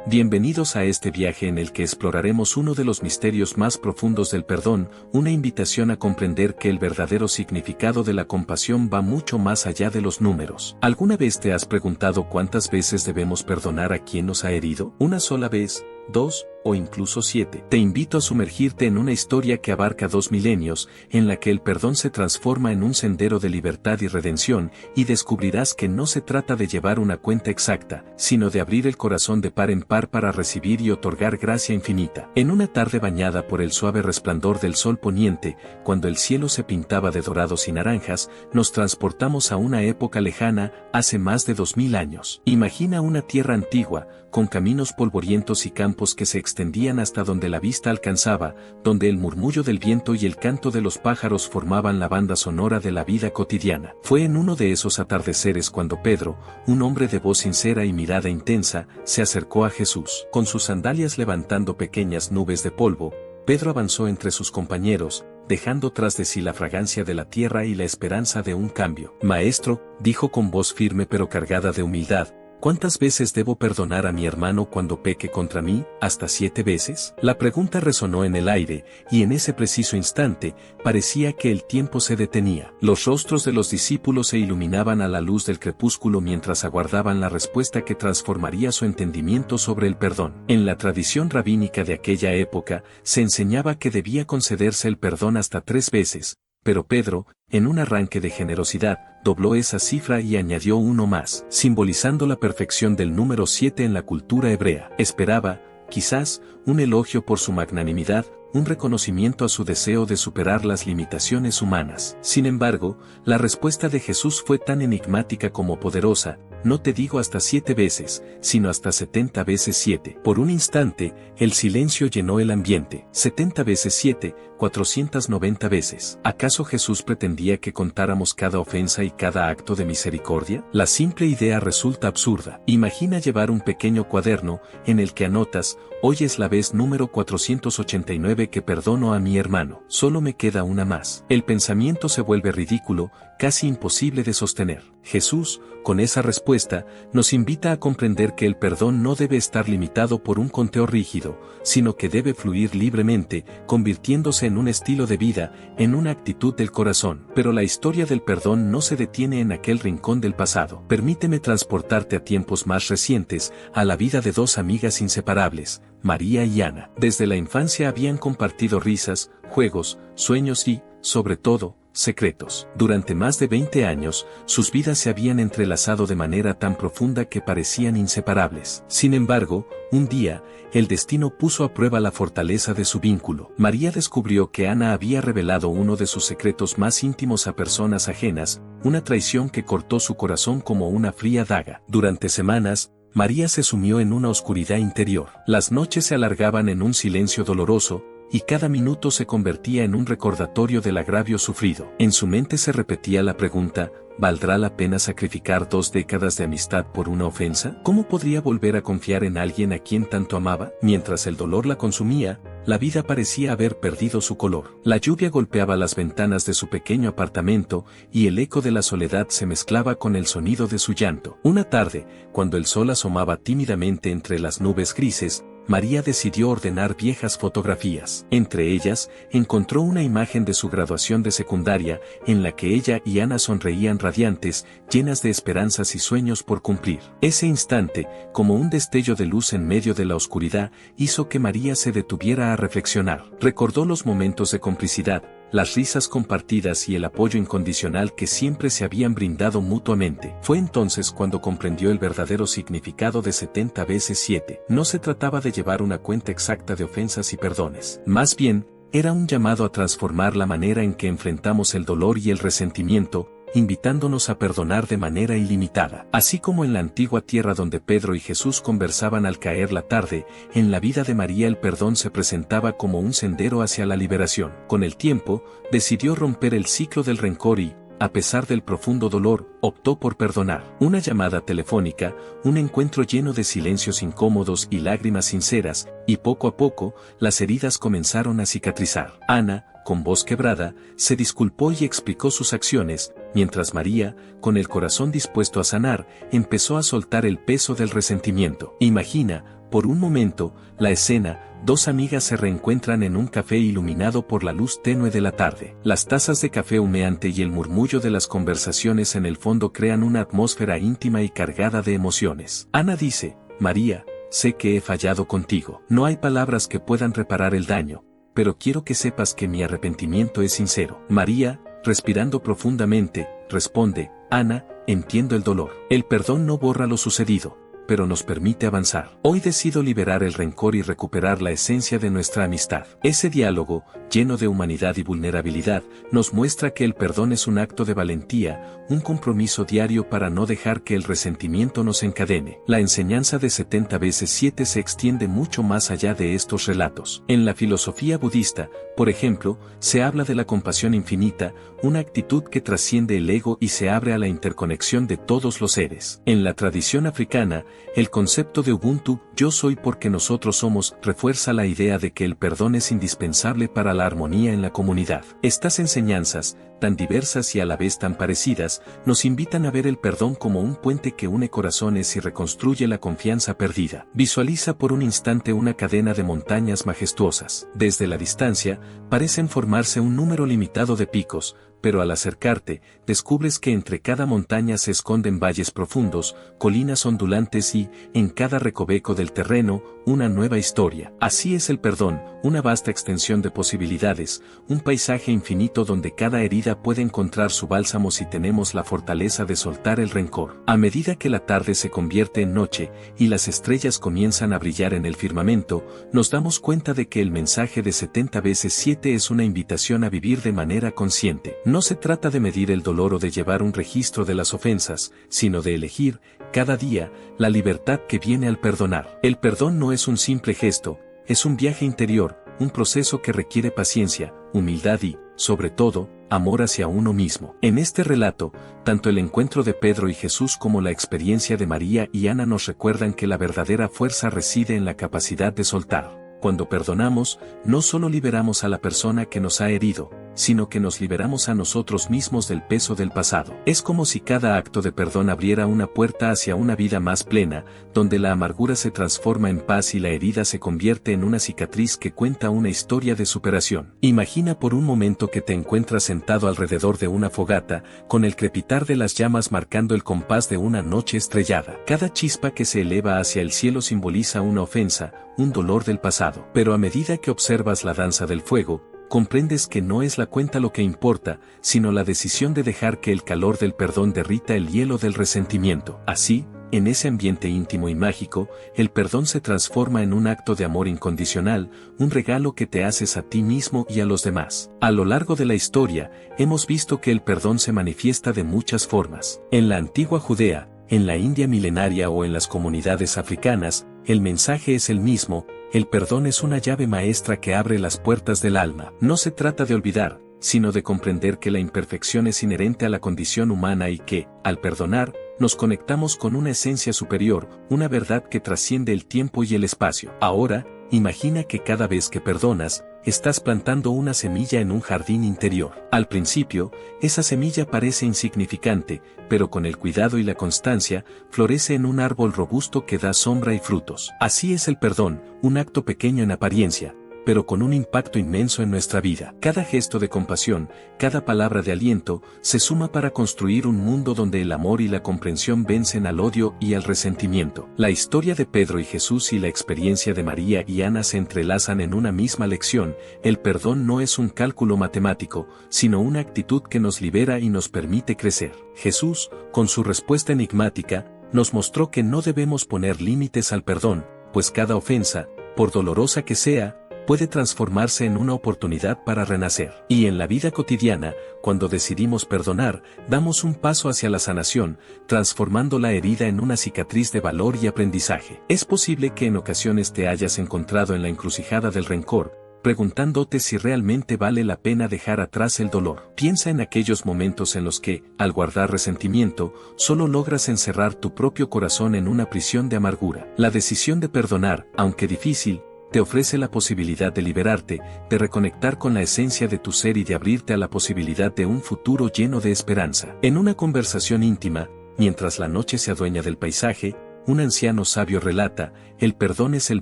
Bienvenidos a este viaje en el que exploraremos uno de los misterios más profundos del perdón, una invitación a comprender que el verdadero significado de la compasión va mucho más allá de los números. ¿Alguna vez te has preguntado cuántas veces debemos perdonar a quien nos ha herido? ¿Una sola vez? ¿Dos? ¿O incluso 7? Te invito a sumergirte en una historia que abarca 2 milenios, en la que el perdón se transforma en un sendero de libertad y redención, y descubrirás que no se trata de llevar una cuenta exacta, sino de abrir el corazón de par en par para recibir y otorgar gracia infinita. En una tarde bañada por el suave resplandor del sol poniente, cuando el cielo se pintaba de dorados y naranjas, nos transportamos a una época lejana, hace más de 2000 años. Imagina una tierra antigua, con caminos polvorientos y campos que se extendían hasta donde la vista alcanzaba, donde el murmullo del viento y el canto de los pájaros formaban la banda sonora de la vida cotidiana. Fue en uno de esos atardeceres cuando Pedro, un hombre de voz sincera y mirada intensa, se acercó a Jesús. Con sus sandalias levantando pequeñas nubes de polvo, Pedro avanzó entre sus compañeros, dejando tras de sí la fragancia de la tierra y la esperanza de un cambio. Maestro, dijo con voz firme pero cargada de humildad, ¿cuántas veces debo perdonar a mi hermano cuando peque contra mí? ¿Hasta 7 veces? La pregunta resonó en el aire, y en ese preciso instante, parecía que el tiempo se detenía. Los rostros de los discípulos se iluminaban a la luz del crepúsculo mientras aguardaban la respuesta que transformaría su entendimiento sobre el perdón. En la tradición rabínica de aquella época, se enseñaba que debía concederse el perdón hasta 3 veces, pero Pedro, en un arranque de generosidad, dobló esa cifra y añadió uno más, simbolizando la perfección del número 7 en la cultura hebrea. Esperaba, quizás, un elogio por su magnanimidad, un reconocimiento a su deseo de superar las limitaciones humanas. Sin embargo, la respuesta de Jesús fue tan enigmática como poderosa: no te digo hasta 7 veces, sino hasta 70 veces 7. Por un instante, el silencio llenó el ambiente. 70 veces 7, 490 veces. ¿Acaso Jesús pretendía que contáramos cada ofensa y cada acto de misericordia? La simple idea resulta absurda. Imagina llevar un pequeño cuaderno, en el que anotas: hoy es la vez número 489 que perdono a mi hermano. Solo me queda una más. El pensamiento se vuelve ridículo, casi imposible de sostener. Jesús, con esa respuesta, nos invita a comprender que el perdón no debe estar limitado por un conteo rígido, sino que debe fluir libremente, convirtiéndose en un estilo de vida, en una actitud del corazón. Pero la historia del perdón no se detiene en aquel rincón del pasado. Permíteme transportarte a tiempos más recientes, a la vida de 2 amigas inseparables, María y Ana. Desde la infancia habían compartido risas, juegos, sueños y, sobre todo, secretos. Durante más de 20 años, sus vidas se habían entrelazado de manera tan profunda que parecían inseparables. Sin embargo, un día, el destino puso a prueba la fortaleza de su vínculo. María descubrió que Ana había revelado uno de sus secretos más íntimos a personas ajenas, una traición que cortó su corazón como una fría daga. Durante semanas, María se sumió en una oscuridad interior. Las noches se alargaban en un silencio doloroso, y cada minuto se convertía en un recordatorio del agravio sufrido. En su mente se repetía la pregunta: ¿valdrá la pena sacrificar 2 décadas de amistad por una ofensa? ¿Cómo podría volver a confiar en alguien a quien tanto amaba? Mientras el dolor la consumía, la vida parecía haber perdido su color. La lluvia golpeaba las ventanas de su pequeño apartamento, y el eco de la soledad se mezclaba con el sonido de su llanto. Una tarde, cuando el sol asomaba tímidamente entre las nubes grises, María decidió ordenar viejas fotografías. Entre ellas, encontró una imagen de su graduación de secundaria, en la que ella y Ana sonreían radiantes, llenas de esperanzas y sueños por cumplir. Ese instante, como un destello de luz en medio de la oscuridad, hizo que María se detuviera a reflexionar. Recordó los momentos de complicidad, las risas compartidas y el apoyo incondicional que siempre se habían brindado mutuamente. Fue entonces cuando comprendió el verdadero significado de 70 veces 7. No se trataba de llevar una cuenta exacta de ofensas y perdones. Más bien, era un llamado a transformar la manera en que enfrentamos el dolor y el resentimiento, invitándonos a perdonar de manera ilimitada. Así como en la antigua tierra donde Pedro y Jesús conversaban al caer la tarde, en la vida de María el perdón se presentaba como un sendero hacia la liberación. Con el tiempo, decidió romper el ciclo del rencor y, a pesar del profundo dolor, optó por perdonar. Una llamada telefónica, un encuentro lleno de silencios incómodos y lágrimas sinceras, y poco a poco, las heridas comenzaron a cicatrizar. Ana, con voz quebrada, se disculpó y explicó sus acciones, mientras María, con el corazón dispuesto a sanar, empezó a soltar el peso del resentimiento. Imagina, Por un momento, la escena, dos amigas se reencuentran en un café iluminado por la luz tenue de la tarde. Las tazas de café humeante y el murmullo de las conversaciones en el fondo crean una atmósfera íntima y cargada de emociones. Ana dice: María, sé que he fallado contigo. No hay palabras que puedan reparar el daño, pero quiero que sepas que mi arrepentimiento es sincero. María, respirando profundamente, responde: Ana, entiendo el dolor. El perdón no borra lo sucedido, pero nos permite avanzar. Hoy decido liberar el rencor y recuperar la esencia de nuestra amistad. Ese diálogo, lleno de humanidad y vulnerabilidad, nos muestra que el perdón es un acto de valentía, un compromiso diario para no dejar que el resentimiento nos encadene. La enseñanza de 70 veces 7 se extiende mucho más allá de estos relatos. En la filosofía budista, por ejemplo, se habla de la compasión infinita, una actitud que trasciende el ego y se abre a la interconexión de todos los seres. En la tradición africana, el concepto de Ubuntu, yo soy porque nosotros somos, refuerza la idea de que el perdón es indispensable para la armonía en la comunidad. Estas enseñanzas, tan diversas y a la vez tan parecidas, nos invitan a ver el perdón como un puente que une corazones y reconstruye la confianza perdida. Visualiza por un instante una cadena de montañas majestuosas. Desde la distancia, parecen formarse un número limitado de picos, pero al acercarte, descubres que entre cada montaña se esconden valles profundos, colinas ondulantes y, en cada recoveco del terreno, una nueva historia. Así es el perdón, una vasta extensión de posibilidades, un paisaje infinito donde cada herida puede encontrar su bálsamo si tenemos la fortaleza de soltar el rencor. A medida que la tarde se convierte en noche y las estrellas comienzan a brillar en el firmamento, nos damos cuenta de que el mensaje de 70 veces 7 es una invitación a vivir de manera consciente. No se trata de medir el dolor o de llevar un registro de las ofensas, sino de elegir, cada día, la libertad que viene al perdonar. El perdón no es un simple gesto, es un viaje interior, un proceso que requiere paciencia, humildad y, sobre todo, amor hacia uno mismo. En este relato, tanto el encuentro de Pedro y Jesús como la experiencia de María y Ana nos recuerdan que la verdadera fuerza reside en la capacidad de soltar. Cuando perdonamos, no solo liberamos a la persona que nos ha herido, sino que nos liberamos a nosotros mismos del peso del pasado. Es como si cada acto de perdón abriera una puerta hacia una vida más plena, donde la amargura se transforma en paz y la herida se convierte en una cicatriz que cuenta una historia de superación. Imagina por un momento que te encuentras sentado alrededor de una fogata, con el crepitar de las llamas marcando el compás de una noche estrellada. Cada chispa que se eleva hacia el cielo simboliza una ofensa, un dolor del pasado. Pero a medida que observas la danza del fuego, comprendes que no es la cuenta lo que importa, sino la decisión de dejar que el calor del perdón derrita el hielo del resentimiento. Así, en ese ambiente íntimo y mágico, el perdón se transforma en un acto de amor incondicional, un regalo que te haces a ti mismo y a los demás. A lo largo de la historia, hemos visto que el perdón se manifiesta de muchas formas. En la antigua Judea, en la India milenaria o en las comunidades africanas, el mensaje es el mismo: el perdón es una llave maestra que abre las puertas del alma. No se trata de olvidar, sino de comprender que la imperfección es inherente a la condición humana y que, al perdonar, nos conectamos con una esencia superior, una verdad que trasciende el tiempo y el espacio. Ahora, imagina que cada vez que perdonas, estás plantando una semilla en un jardín interior. Al principio, esa semilla parece insignificante, pero con el cuidado y la constancia, florece en un árbol robusto que da sombra y frutos. Así es el perdón, un acto pequeño en apariencia, pero con un impacto inmenso en nuestra vida. Cada gesto de compasión, cada palabra de aliento, se suma para construir un mundo donde el amor y la comprensión vencen al odio y al resentimiento. La historia de Pedro y Jesús y la experiencia de María y Ana se entrelazan en una misma lección: el perdón no es un cálculo matemático, sino una actitud que nos libera y nos permite crecer. Jesús, con su respuesta enigmática, nos mostró que no debemos poner límites al perdón, pues cada ofensa, por dolorosa que sea, puede transformarse en una oportunidad para renacer. Y en la vida cotidiana, cuando decidimos perdonar, damos un paso hacia la sanación, transformando la herida en una cicatriz de valor y aprendizaje. Es posible que en ocasiones te hayas encontrado en la encrucijada del rencor, preguntándote si realmente vale la pena dejar atrás el dolor. Piensa en aquellos momentos en los que, al guardar resentimiento, solo logras encerrar tu propio corazón en una prisión de amargura. La decisión de perdonar, aunque difícil, te ofrece la posibilidad de liberarte, de reconectar con la esencia de tu ser y de abrirte a la posibilidad de un futuro lleno de esperanza. En una conversación íntima, mientras la noche se adueña del paisaje, un anciano sabio relata, el perdón es el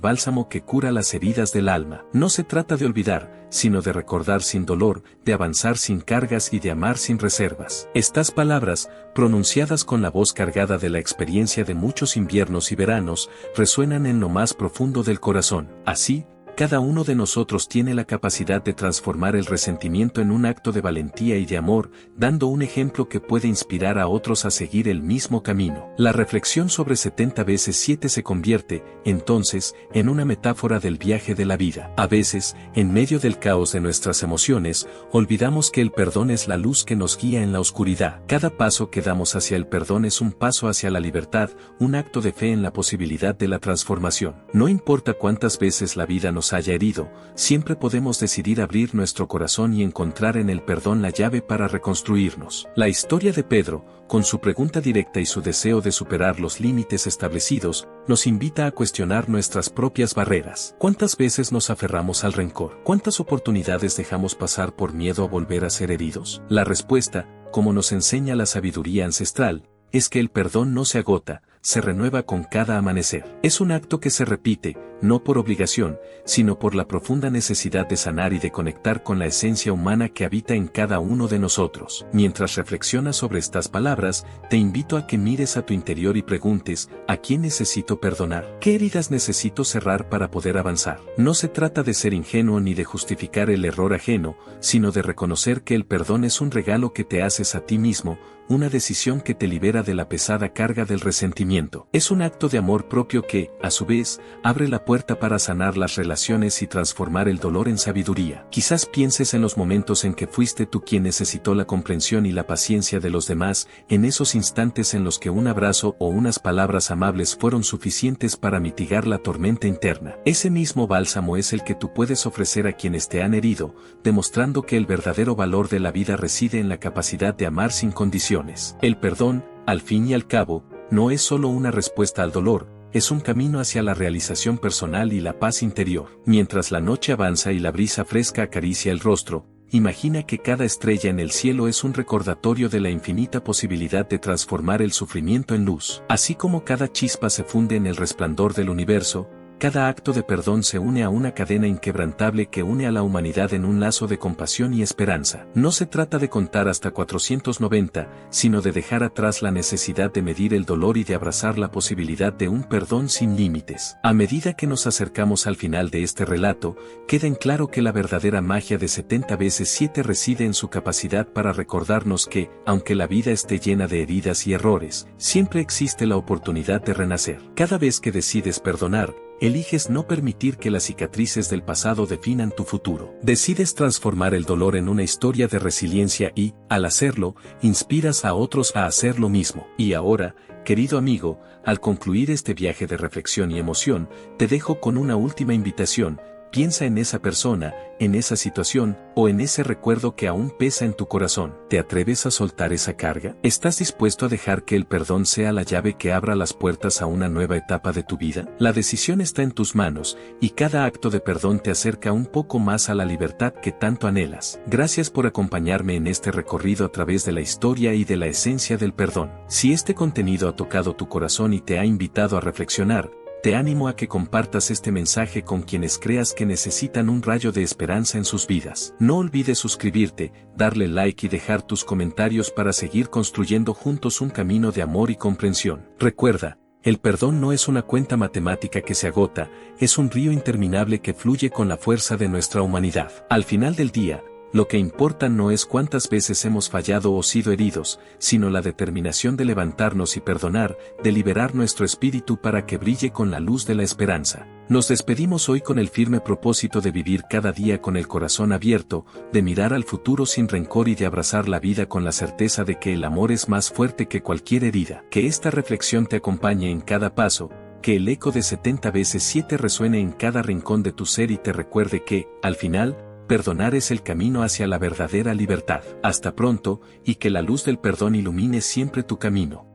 bálsamo que cura las heridas del alma. No se trata de olvidar, sino de recordar sin dolor, de avanzar sin cargas y de amar sin reservas. Estas palabras, pronunciadas con la voz cargada de la experiencia de muchos inviernos y veranos, resuenan en lo más profundo del corazón. Así, cada uno de nosotros tiene la capacidad de transformar el resentimiento en un acto de valentía y de amor, dando un ejemplo que puede inspirar a otros a seguir el mismo camino. La reflexión sobre 70 veces 7 se convierte, entonces, en una metáfora del viaje de la vida. A veces, en medio del caos de nuestras emociones, olvidamos que el perdón es la luz que nos guía en la oscuridad. Cada paso que damos hacia el perdón es un paso hacia la libertad, un acto de fe en la posibilidad de la transformación. No importa cuántas veces la vida nos haya herido, siempre podemos decidir abrir nuestro corazón y encontrar en el perdón la llave para reconstruirnos. La historia de Pedro, con su pregunta directa y su deseo de superar los límites establecidos, nos invita a cuestionar nuestras propias barreras. ¿Cuántas veces nos aferramos al rencor? ¿Cuántas oportunidades dejamos pasar por miedo a volver a ser heridos? La respuesta, como nos enseña la sabiduría ancestral, es que el perdón no se agota, se renueva con cada amanecer. Es un acto que se repite, no por obligación, sino por la profunda necesidad de sanar y de conectar con la esencia humana que habita en cada uno de nosotros. Mientras reflexionas sobre estas palabras, te invito a que mires a tu interior y preguntes, ¿a quién necesito perdonar? ¿Qué heridas necesito cerrar para poder avanzar? No se trata de ser ingenuo ni de justificar el error ajeno, sino de reconocer que el perdón es un regalo que te haces a ti mismo, una decisión que te libera de la pesada carga del resentimiento. Es un acto de amor propio que, a su vez, abre la puerta para sanar las relaciones y transformar el dolor en sabiduría. Quizás pienses en los momentos en que fuiste tú quien necesitó la comprensión y la paciencia de los demás, en esos instantes en los que un abrazo o unas palabras amables fueron suficientes para mitigar la tormenta interna. Ese mismo bálsamo es el que tú puedes ofrecer a quienes te han herido, demostrando que el verdadero valor de la vida reside en la capacidad de amar sin condiciones. El perdón, al fin y al cabo, no es solo una respuesta al dolor, es un camino hacia la realización personal y la paz interior. Mientras la noche avanza y la brisa fresca acaricia el rostro, imagina que cada estrella en el cielo es un recordatorio de la infinita posibilidad de transformar el sufrimiento en luz. Así como cada chispa se funde en el resplandor del universo, cada acto de perdón se une a una cadena inquebrantable que une a la humanidad en un lazo de compasión y esperanza. No se trata de contar hasta 490, sino de dejar atrás la necesidad de medir el dolor y de abrazar la posibilidad de un perdón sin límites. A medida que nos acercamos al final de este relato, queda en claro que la verdadera magia de 70 veces 7 reside en su capacidad para recordarnos que, aunque la vida esté llena de heridas y errores, siempre existe la oportunidad de renacer. Cada vez que decides perdonar, eliges no permitir que las cicatrices del pasado definan tu futuro. Decides transformar el dolor en una historia de resiliencia y, al hacerlo, inspiras a otros a hacer lo mismo. Y ahora, querido amigo, al concluir este viaje de reflexión y emoción, te dejo con una última invitación. Piensa en esa persona, en esa situación, o en ese recuerdo que aún pesa en tu corazón. ¿Te atreves a soltar esa carga? ¿Estás dispuesto a dejar que el perdón sea la llave que abra las puertas a una nueva etapa de tu vida? La decisión está en tus manos, y cada acto de perdón te acerca un poco más a la libertad que tanto anhelas. Gracias por acompañarme en este recorrido a través de la historia y de la esencia del perdón. Si este contenido ha tocado tu corazón y te ha invitado a reflexionar, te animo a que compartas este mensaje con quienes creas que necesitan un rayo de esperanza en sus vidas. No olvides suscribirte, darle like y dejar tus comentarios para seguir construyendo juntos un camino de amor y comprensión. Recuerda, el perdón no es una cuenta matemática que se agota, es un río interminable que fluye con la fuerza de nuestra humanidad. Al final del día, lo que importa no es cuántas veces hemos fallado o sido heridos, sino la determinación de levantarnos y perdonar, de liberar nuestro espíritu para que brille con la luz de la esperanza. Nos despedimos hoy con el firme propósito de vivir cada día con el corazón abierto, de mirar al futuro sin rencor y de abrazar la vida con la certeza de que el amor es más fuerte que cualquier herida. Que esta reflexión te acompañe en cada paso, que el eco de 70 veces 7 resuene en cada rincón de tu ser y te recuerde que, al final, perdonar es el camino hacia la verdadera libertad. Hasta pronto, y que la luz del perdón ilumine siempre tu camino.